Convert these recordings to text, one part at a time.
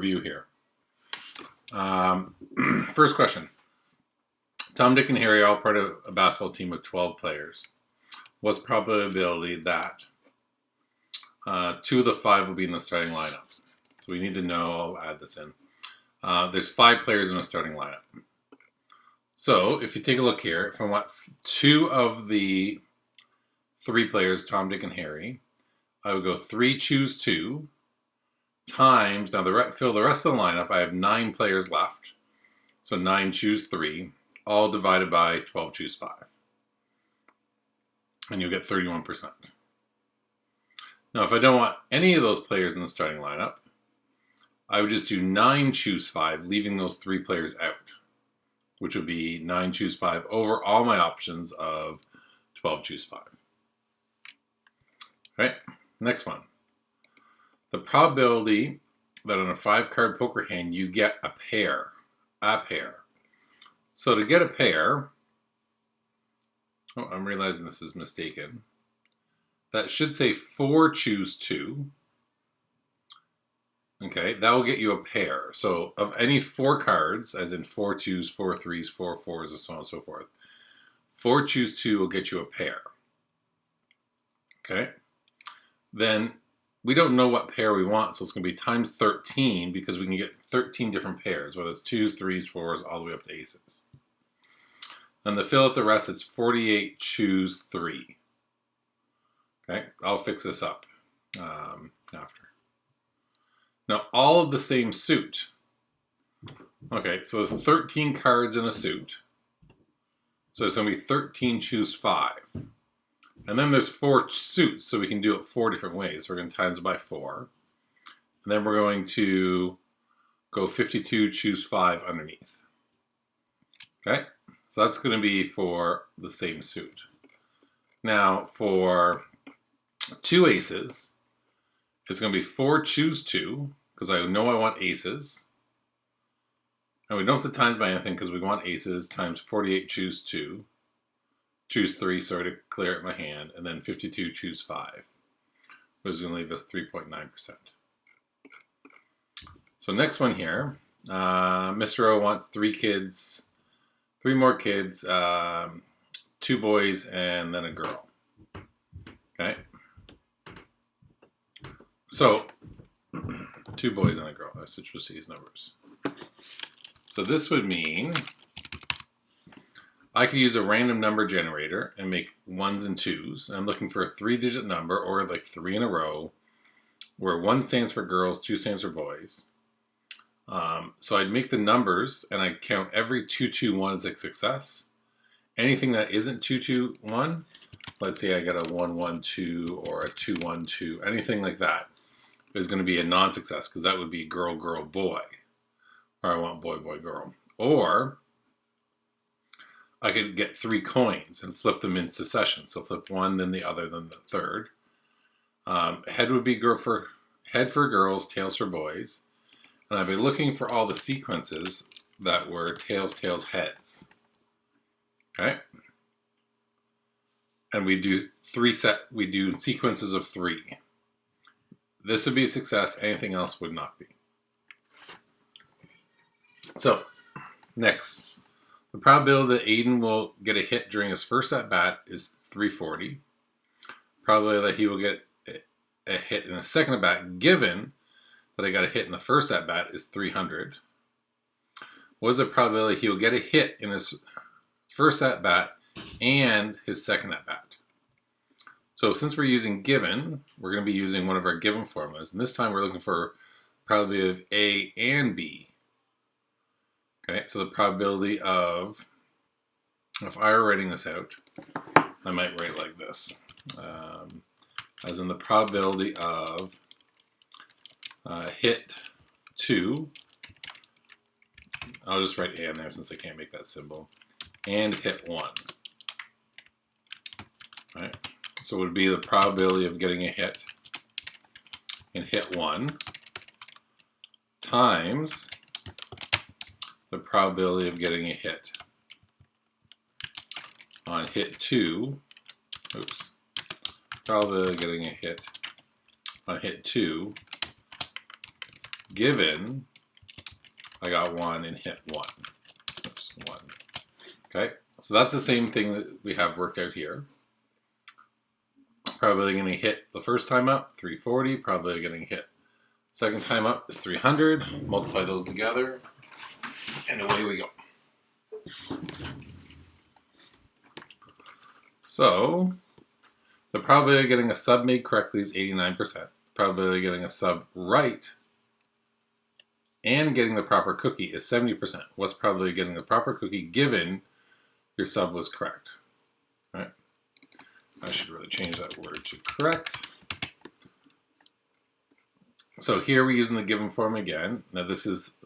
review here. First question. Tom, Dick, and Harry are all part of a basketball team of 12 players. What's the probability that 2 of the 5 will be in the starting lineup? So we need to know, I'll add this in. There's 5 players in a starting lineup. So if you take a look here, if I want 2 of the 3 players, Tom, Dick, and Harry, I would go 3 choose 2 times, now fill the rest of the lineup, I have 9 players left. So 9 choose 3, all divided by 12 choose 5. And you'll get 31%. Now if I don't want any of those players in the starting lineup, I would just do 9 choose 5, leaving those 3 players out, which would be 9 choose 5 over all my options of 12 choose 5. Okay, next one. The probability that on a 5-card poker hand you get a pair. So to get a pair, oh, I'm realizing this is mistaken. That should say 4 choose 2. Okay, that will get you a pair. So of any 4 cards, as in 4 2s, 4 3s, 4 4s, and so on and so forth, 4 choose 2 will get you a pair. Okay, then we don't know what pair we want, so it's going to be times 13 because we can get 13 different pairs, whether it's 2s, 3s, 4s, all the way up to aces. And to fill out the rest, it's 48 choose 3. Okay, I'll fix this up after. Now, all of the same suit. Okay, so there's 13 cards in a suit. So it's going to be 13 choose 5. And then there's 4 suits, so we can do it 4 different ways. So we're going to times it by 4. And then we're going to go 52 choose 5 underneath. Okay, so that's going to be for the same suit. Now, for 2 aces, it's going to be 4 choose 2, because I know I want aces. And we don't have to times by anything because we want aces, times 48 choose 2. Choose 3, sorry, to clear out my hand, and then 52 choose 5, which is going to leave us 3.9%. So next one here, Mr. O wants 3 more kids, 2 boys, and then a girl. Okay. So 2 boys and a girl. I switch with these numbers. So this would mean I could use a random number generator and make 1s and 2s. I'm looking for a 3-digit number, or like 3 in a row, where 1 stands for girls, 2 stands for boys. So I'd make the numbers and I'd count every 221 as a success. Anything that isn't 221, let's say I got a 112 or a 212, anything like that is going to be a non-success because that would be girl, girl, boy. Or I want boy, boy, girl. Or I could get 3 coins and flip them in succession. So flip one, then the other, then the third. Head would be head for girls, tails for boys. And I'd be looking for all the sequences that were tails, tails, heads. Okay? And we do sequences of 3. This would be a success, anything else would not be. So, next. The probability that Aiden will get a hit during his first at-bat is 340. Probability that he will get a hit in his second at-bat, given that I got a hit in the first at-bat, is 300. What is the probability he will get a hit in his first at-bat and his second at-bat? So since we're using given, we're going to be using one of our given formulas. And this time we're looking for probability of A and B. Okay, so the probability of, if I were writing this out, I might write like this. As in the probability of hit 2, I'll just write A in there since I can't make that symbol, and hit 1. Right? So it would be the probability of getting a hit in hit 1 times the probability of getting a hit on hit 2, probability of getting a hit on hit 2, given I got 1 and hit 1. Oops, 1. Okay, so that's the same thing that we have worked out here. Probably going to hit the first time up, 340. Probably going to hit second time up is 300. Multiply those together, and away we go. So the probability of getting a sub made correctly is 89%. Probability of getting a sub right and getting the proper cookie is 70%. What's the probability of getting the proper cookie given your sub was correct? All right. I should really change that word to correct. So here we're using the given form again. Now this is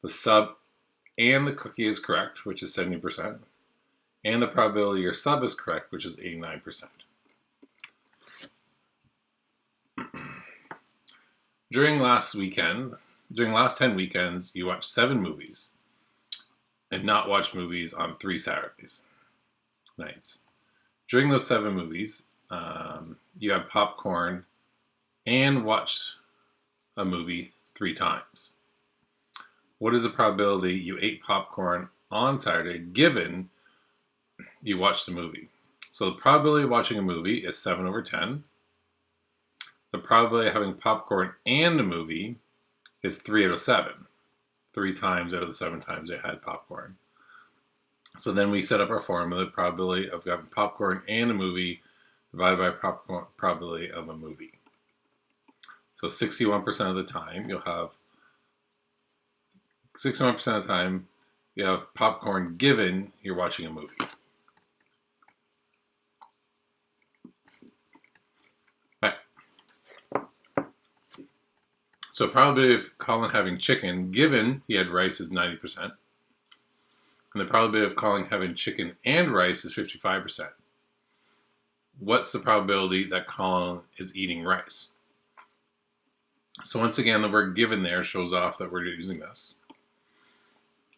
the sub and the cookie is correct, which is 70%. And the probability your sub is correct, which is 89%. During last 10 weekends, you watched 7 movies and not watched movies on 3 Saturdays nights. During those 7 movies, you had popcorn and watched a movie 3 times. What is the probability you ate popcorn on Saturday given you watched the movie? So the probability of watching a movie is 7 over 10. The probability of having popcorn and a movie is 3 out of 7. 3 times out of the 7 times I had popcorn. So then we set up our formula, the probability of having popcorn and a movie divided by probability of a movie. So 61% of the time you'll have 61% of the time you have popcorn given you're watching a movie. Right. So probability of Colin having chicken given he had rice is 90%. And the probability of Colin having chicken and rice is 55%. What's the probability that Colin is eating rice? So once again, the word given there shows off that we're using this.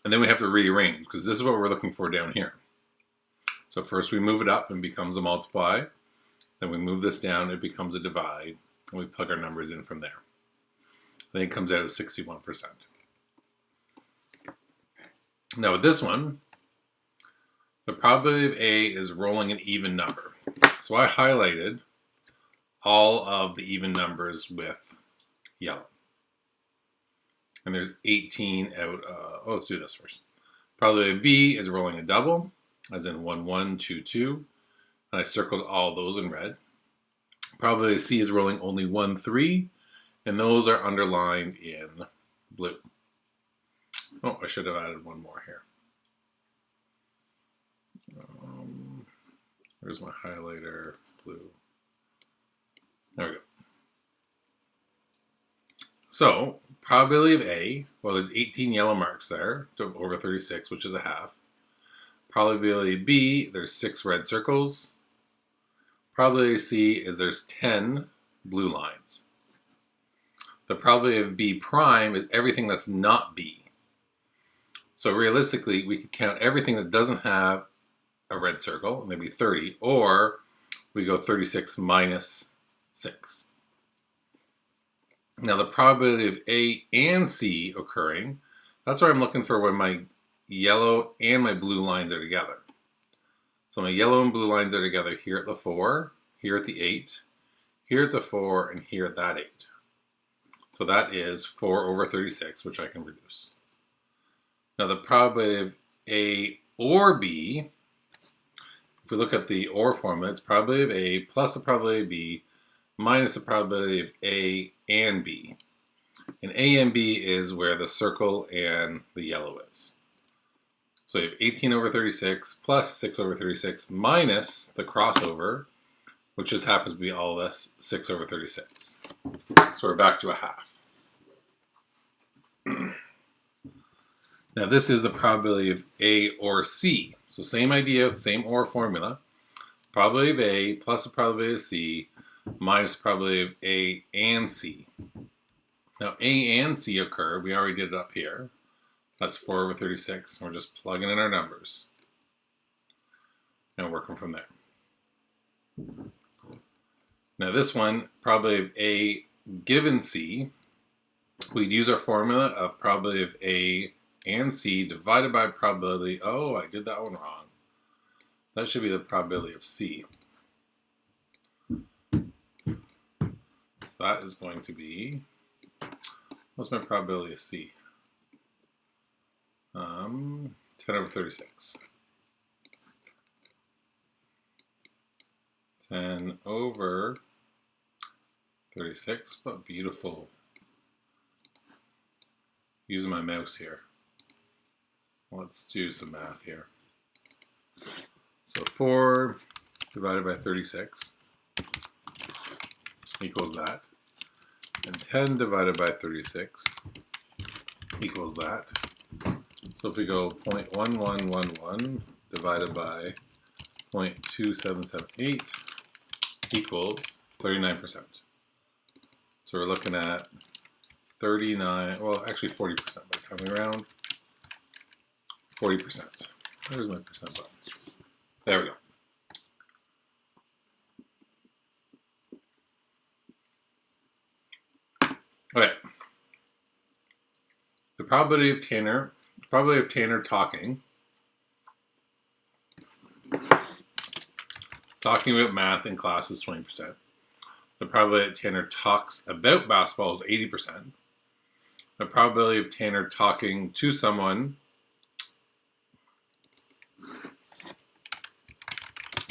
And then we have to rearrange, because this is what we're looking for down here. So first we move it up and becomes a multiply. Then we move this down, it becomes a divide. And we plug our numbers in from there. Then it comes out as 61%. Now with this one, the probability of A is rolling an even number. So I highlighted all of the even numbers with yellow. And there's 18 out, let's do this first. Probability of B is rolling a double, as in 1, 1, 2, 2. And I circled all those in red. Probability of C is rolling only 1, 3. And those are underlined in blue. Oh, I should have added one more here. Where's my highlighter? Blue. There we go. So, probability of A, well, there's 18 yellow marks there, over 36, which is a half. Probability of B, there's 6 red circles. Probability of C is there's 10 blue lines. The probability of B prime is everything that's not B. So realistically, we could count everything that doesn't have a red circle, and there'd be 30, or we go 36 minus 6. Now the probability of A and C occurring, that's where I'm looking for when my yellow and my blue lines are together. So my yellow and blue lines are together here at the 4, here at the 8, here at the 4, and here at that 8. So that is 4 over 36, which I can reduce. Now the probability of A or B, if we look at the OR formula, it's probability of A plus the probability of B minus the probability of A and B. And A and B is where the circle and the yellow is. So we have 18 over 36 plus 6 over 36 minus the crossover, which just happens to be all this, 6 over 36. So we're back to a half. Now this is the probability of A or C. So same idea, same OR formula. Probability of A plus the probability of C minus the probability of A and C. Now A and C occur, we already did it up here. That's 4 over 36, and we're just plugging in our numbers. And working from there. Now this one, probability of A given C, we'd use our formula of probability of A and C divided by probability. Oh, I did that one wrong. That should be the probability of C. So that is going to be, what's my probability of C? 10 over 36. 10 over 36, but beautiful. Using my mouse here. Let's do some math here. So 4 divided by 36 equals that. And 10 divided by 36 equals that. So if we go 0.1111 divided by 0.2778 equals 39%. So we're looking at 39, well actually 40% by the time we round. 40%. Where's my percent button? There we go. Okay. The probability of Tanner talking about math in class is 20%. The probability that Tanner talks about basketball is 80%. The probability of Tanner talking to someone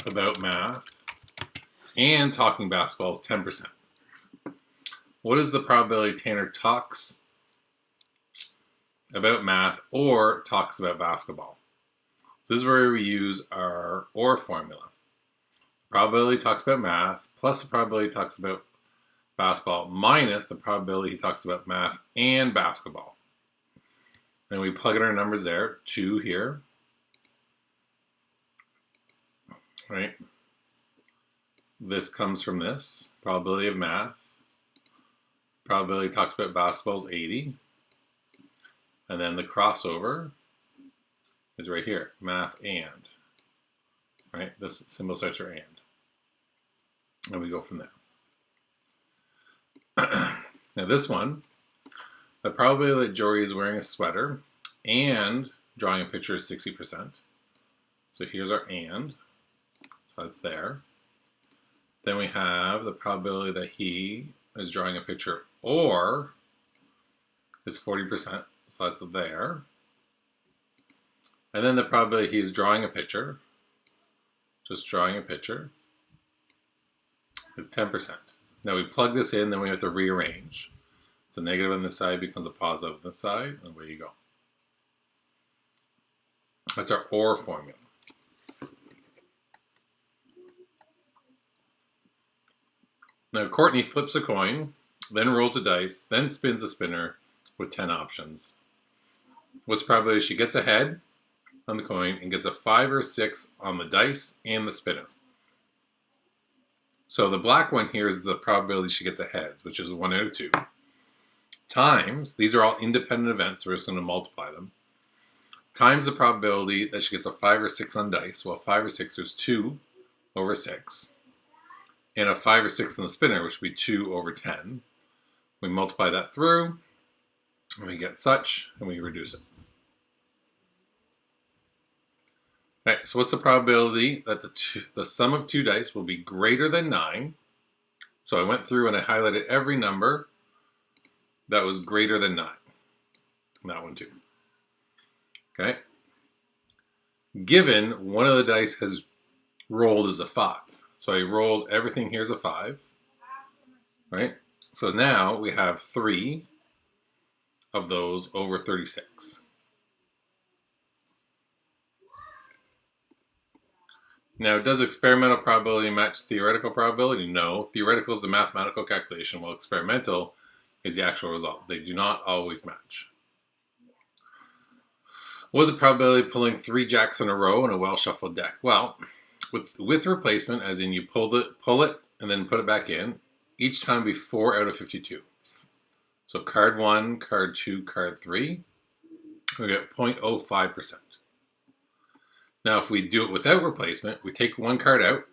about math and talking basketball is 10%. What is the probability Tanner talks about math or talks about basketball? So this is where we use our OR formula. Probability talks about math plus the probability talks about basketball minus the probability he talks about math and basketball. Then we plug in our numbers there, 2 here, right? This comes from this, probability of math. Probability talks about basketball is 80. And then the crossover is right here, math and, right? This symbol starts for and. And we go from there. Now this one, the probability that Jory is wearing a sweater and drawing a picture is 60%. So here's our and, so that's there. Then we have the probability that he is drawing a picture or is 40%, so that's there. And then the probability he's drawing a picture, just drawing a picture, is 10%. Now we plug this in, then we have to rearrange. So negative on this side becomes a positive on this side, and away you go. That's our OR formula. Now Courtney flips a coin, then rolls a dice, then spins a spinner with 10 options. What's the probability she gets a head on the coin and gets a 5 or 6 on the dice and the spinner? So the black one here is the probability she gets a head, which is 1 out of 2. Times, these are all independent events, so we're just going to multiply them. Times the probability that she gets a 5 or 6 on dice. Well, 5 or 6 is 2 over 6. And a 5 or 6 on the spinner, which would be 2 over 10. We multiply that through, and we get such, and we reduce it. Okay, so what's the probability that the sum of 2 dice will be greater than 9? So I went through and I highlighted every number that was greater than 9. That one too. Okay. Given one of the dice has rolled as a 5. So I rolled everything here as a 5. Right? So now we have 3 of those over 36. Now, does experimental probability match theoretical probability? No. Theoretical is the mathematical calculation, while experimental is the actual result. They do not always match. What was the probability of pulling 3 jacks in a row in a well-shuffled deck? Well, with replacement, as in you pull it, and then put it back in, each time would be 4 out of 52. So card 1, card 2, card 3, we get 0.05%. Now, if we do it without replacement, we take 1 card out,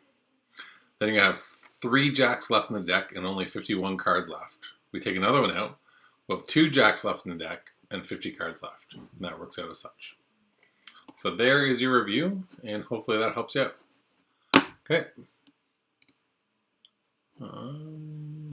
then you have 3 jacks left in the deck and only 51 cards left. We take another one out, We'll have 2 jacks left in the deck and 50 cards left. And that works out as such. So there is your review, and hopefully that helps you out. Okay.